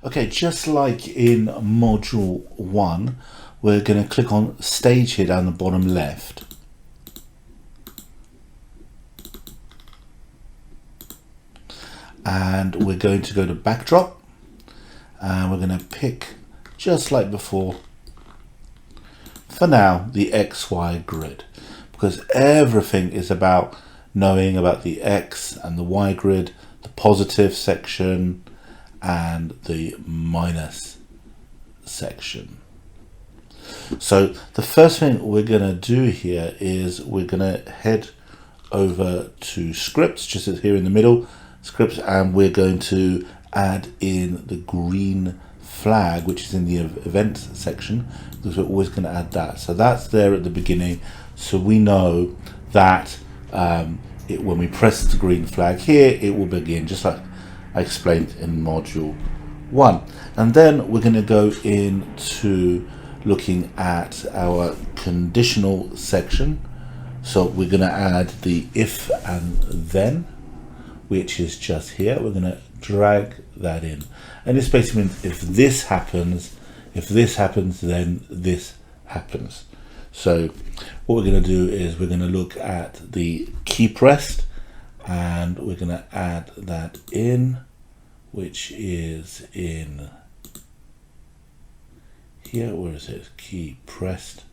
Okay, just like in module 1, we're going to click on stage here down the bottom left. And we're going to go to backdrop, and we're going to pick, just like before, for now, the XY grid, because everything is about knowing about the X and the Y grid, the positive section and the minus section. So the first thing we're going to do here is we're going to head over to scripts, just here in the middle, scripts, and we're going to add in the green flag, which is in the events section, because we're always going to add that. So that's there at the beginning, so we know that when we press the green flag here, it will begin, just like I explained in module 1. And then we're going to go into looking at our conditional section. So we're going to add the if and then, which is just here. We're going to drag that in, and this basically means if this happens, then this happens. So what we're going to do is we're going to look at the key pressed, and we're going to add that in, which is in here. Where is it? Key pressed.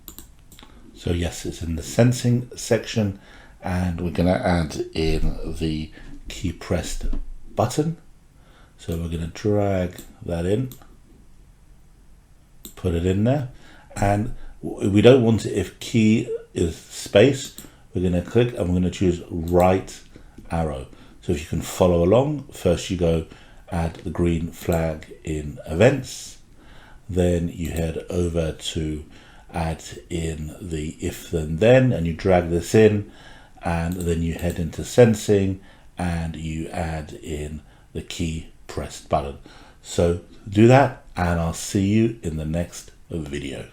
So yes, it's in the sensing section, and we're going to add in the key pressed button. So we're going to drag that in, put it in there, and we don't want it if key is space. We're going to click and we're going to choose right arrow. So if you can follow along, first you go add the green flag in events, then you head over to add in the if then, and you drag this in, and then you head into sensing and you add in the key pressed button. So do that, and I'll see you in the next video.